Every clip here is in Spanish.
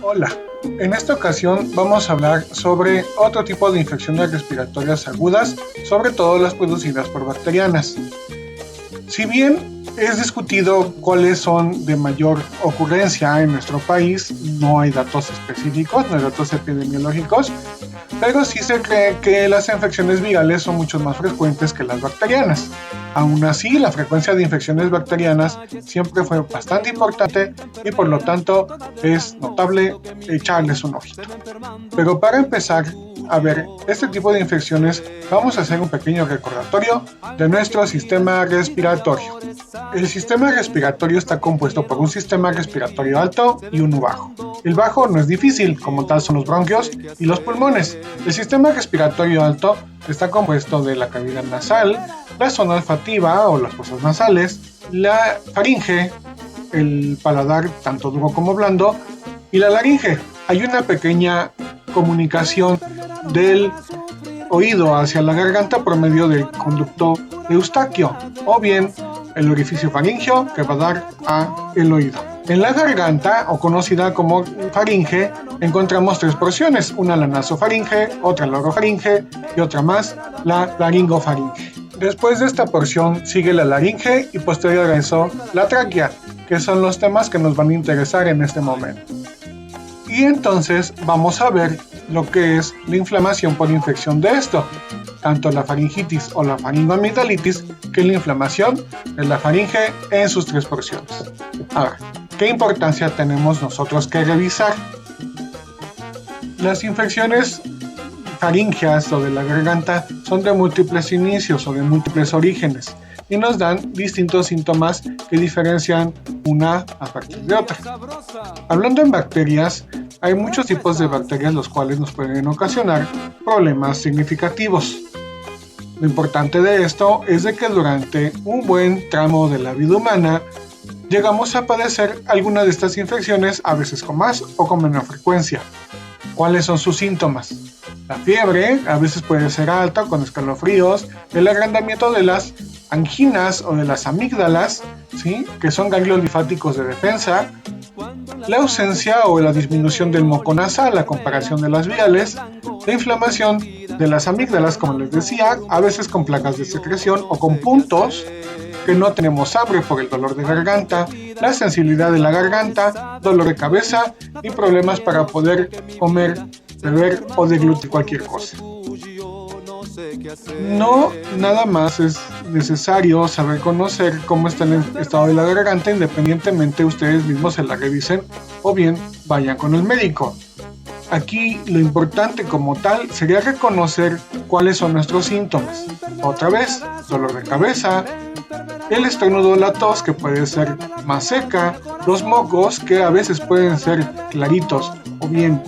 Hola, en esta ocasión vamos a hablar sobre otro tipo de infecciones respiratorias agudas, sobre todo las producidas por bacterianas. Si bien es discutido cuáles son de mayor ocurrencia en nuestro país, no hay datos específicos, no hay datos epidemiológicos, pero sí se cree que las infecciones virales son mucho más frecuentes que las bacterianas. Aún así, la frecuencia de infecciones bacterianas siempre fue bastante importante y por lo tanto es notable echarles un ojito. Pero para empezar a ver este tipo de infecciones, vamos a hacer un pequeño recordatorio de nuestro sistema respiratorio. El sistema respiratorio está compuesto por un sistema respiratorio alto y uno bajo. El bajo no es difícil, como tal son los bronquios y los pulmones. El sistema respiratorio alto está compuesto de la cavidad nasal, la zona olfativa o las fosas nasales, la faringe, el paladar tanto duro como blando, y la laringe. Hay una pequeña comunicación del oído hacia la garganta por medio del conducto eustaquio o bien el orificio faríngeo que va a dar a el oído. En la garganta, o conocida como faringe, encontramos tres porciones, una la nasofaringe, otra la orofaringe y otra más la laringofaringe. Después de esta porción sigue la laringe y posterior a eso la tráquea, que son los temas que nos van a interesar en este momento. Y entonces vamos a ver lo que es la inflamación por infección de esto, tanto la faringitis o la faringoamigdalitis, que es la inflamación de la faringe en sus tres porciones. Ahora, ¿qué importancia tenemos nosotros que revisar? Las infecciones faringeas o de la garganta son de múltiples inicios o de múltiples orígenes y nos dan distintos síntomas que diferencian una a partir de otra. Hablando en bacterias, hay muchos tipos de bacterias los cuales nos pueden ocasionar problemas significativos. Lo importante de esto es de que durante un buen tramo de la vida humana llegamos a padecer alguna de estas infecciones, a veces con más o con menor frecuencia. ¿Cuáles son sus síntomas? La fiebre a veces puede ser alta con escalofríos, el agrandamiento de las anginas o de las amígdalas, ¿sí? Que son ganglios linfáticos de defensa, la ausencia o la disminución del moco nasal a comparación de las virales, la inflamación de las amígdalas, como les decía, a veces con placas de secreción o con puntos, que no tenemos hambre por el dolor de garganta, la sensibilidad de la garganta, dolor de cabeza y problemas para poder comer, beber o deglutir cualquier cosa. No nada más es necesario saber conocer cómo está el estado de la garganta, independientemente ustedes mismos se la revisen o bien vayan con el médico. Aquí lo importante como tal sería reconocer cuáles son nuestros síntomas. Otra vez, dolor de cabeza, el estornudo o la tos que puede ser más seca, los mocos que a veces pueden ser claritos o bien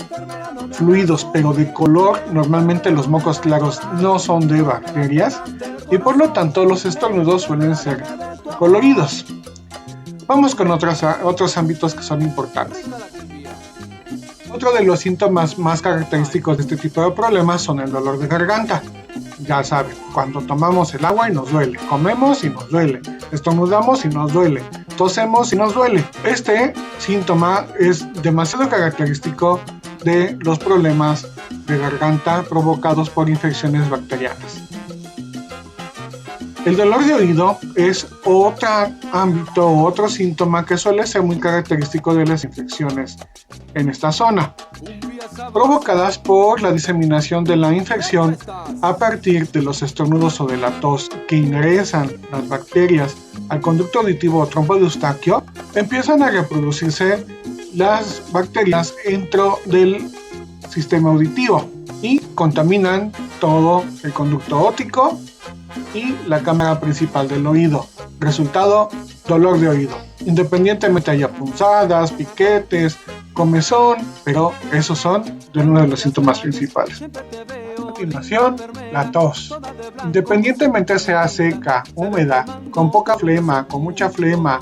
fluidos pero de color. Normalmente los mocos claros no son de bacterias y por lo tanto los estornudos suelen ser coloridos. Vamos con otros ámbitos que son importantes. Otro de los síntomas más característicos de este tipo de problemas son el dolor de garganta. Ya saben, cuando tomamos el agua y nos duele, comemos y nos duele, estornudamos y nos duele, tosemos y nos duele. Este síntoma es demasiado característico de los problemas de garganta provocados por infecciones bacterianas. El dolor de oído es otro ámbito, otro síntoma que suele ser muy característico de las infecciones en esta zona, provocadas por la diseminación de la infección a partir de los estornudos o de la tos que ingresan las bacterias al conducto auditivo o trompo de eustaquio. Empiezan a reproducirse las bacterias dentro del sistema auditivo y contaminan todo el conducto óptico y la cámara principal del oído. Resultado, dolor de oído. Independientemente haya punzadas, piquetes, comezón, pero esos son uno de los síntomas principales. A continuación, la tos. Independientemente sea seca, húmeda, con poca flema, con mucha flema,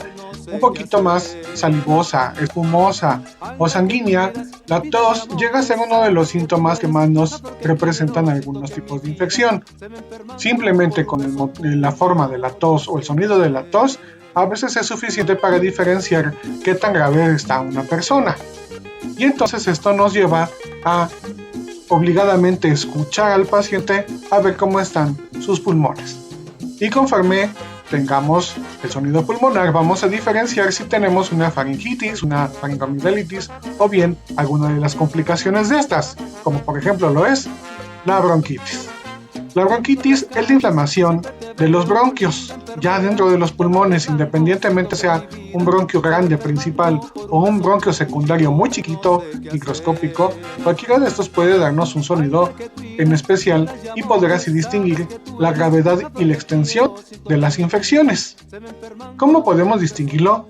un poquito más salivosa, espumosa o sanguínea, la tos llega a ser uno de los síntomas que más nos representan algunos tipos de infección. Simplemente con la forma de la tos o el sonido de la tos, a veces es suficiente para diferenciar qué tan grave está una persona. Y entonces esto nos lleva a obligadamente escuchar al paciente a ver cómo están sus pulmones. Y conforme tengamos el sonido pulmonar, vamos a diferenciar si tenemos una faringitis, una faringoamigdalitis o bien alguna de las complicaciones de estas, como por ejemplo lo es la bronquitis. La bronquitis es la inflamación de los bronquios, ya dentro de los pulmones, independientemente sea un bronquio grande principal o un bronquio secundario muy chiquito, microscópico. Cualquiera de estos puede darnos un sonido en especial y poder así distinguir la gravedad y la extensión de las infecciones. ¿Cómo podemos distinguirlo?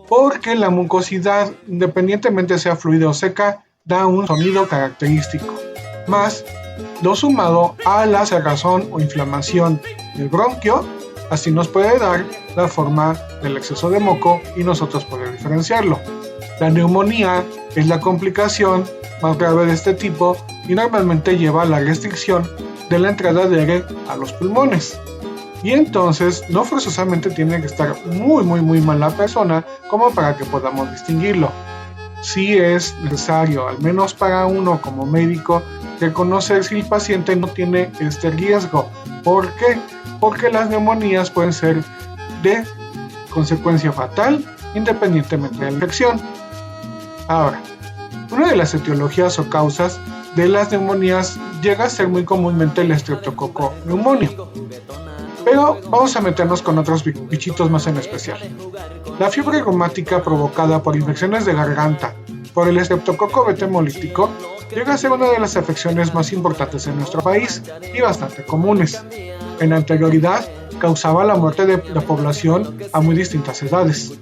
Porque la mucosidad, independientemente sea fluida o seca, da un sonido característico, más lo sumado a la cerrazón o inflamación del bronquio, así nos puede dar la forma del exceso de moco y nosotros poder diferenciarlo. La neumonía es la complicación más grave de este tipo y normalmente lleva a la restricción de la entrada de aire a los pulmones. Y entonces no forzosamente tiene que estar muy mal la persona como para que podamos distinguirlo. Sí es necesario, al menos para uno como médico, reconocer si el paciente no tiene este riesgo. ¿Por qué? Porque las neumonías pueden ser de consecuencia fatal independientemente de la infección. Ahora, una de las etiologías o causas de las neumonías llega a ser muy comúnmente el Streptococcus pneumoniae. Pero vamos a meternos con otros bichitos más en especial. La fiebre reumática provocada por infecciones de garganta por el Streptococcus beta hemolítico llega a ser una de las afecciones más importantes en nuestro país y bastante comunes. En la anterioridad, causaba la muerte de la población a muy distintas edades.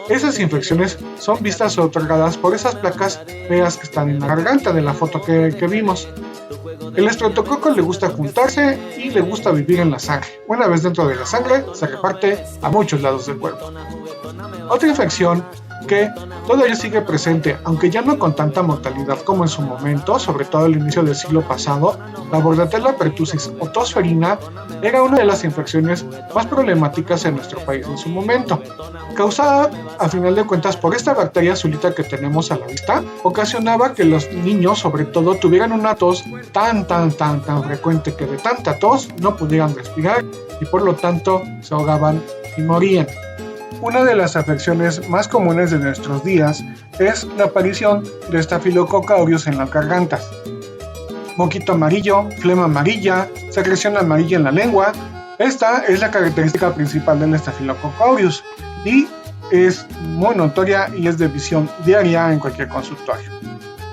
Esas infecciones son vistas o otorgadas por esas placas feas que están en la garganta de la foto que vimos. El estreptococo le gusta juntarse y le gusta vivir en la sangre. Una vez dentro de la sangre, se reparte a muchos lados del cuerpo. Otra infección que todavía sigue presente, aunque ya no con tanta mortalidad como en su momento, sobre todo al inicio del siglo pasado, la Bordetella pertussis o tos ferina era una de las infecciones más problemáticas en nuestro país en su momento. Causada, a final de cuentas, por esta bacteria azulita que tenemos a la vista, ocasionaba que los niños, sobre todo, tuvieran una tos tan frecuente que de tanta tos no pudieran respirar y por lo tanto se ahogaban y morían. Una de las afecciones más comunes de nuestros días es la aparición de Staphylococcus aureus en las gargantas. Moquito amarillo, flema amarilla, secreción amarilla en la lengua. Esta es la característica principal del Staphylococcus aureus y es muy notoria y es de visión diaria en cualquier consultorio.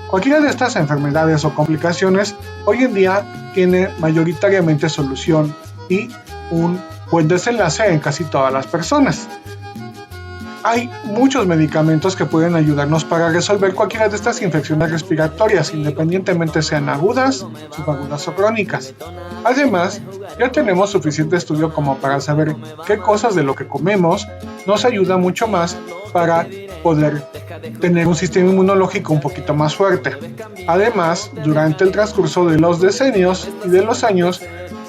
Cualquiera de estas enfermedades o complicaciones hoy en día tiene mayoritariamente solución y un buen desenlace en casi todas las personas. Hay muchos medicamentos que pueden ayudarnos para resolver cualquiera de estas infecciones respiratorias, independientemente sean agudas, subagudas o crónicas. Además, ya tenemos suficiente estudio como para saber qué cosas de lo que comemos nos ayuda mucho más para poder tener un sistema inmunológico un poquito más fuerte. Además, durante el transcurso de los decenios y de los años,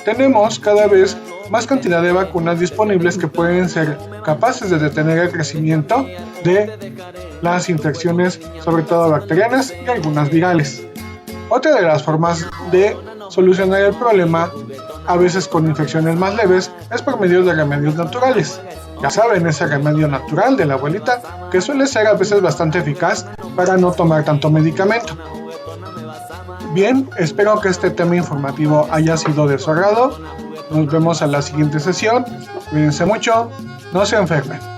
tenemos cada vez más cantidad de vacunas disponibles que pueden ser capaces de detener el crecimiento de las infecciones, sobre todo bacterianas y algunas virales. Otra de las formas de solucionar el problema, a veces con infecciones más leves, es por medio de remedios naturales. Ya saben, ese remedio natural de la abuelita, que suele ser a veces bastante eficaz para no tomar tanto medicamento. Bien, espero que este tema informativo haya sido de su agrado. Nos vemos a la siguiente sesión. Cuídense mucho, no se enfermen.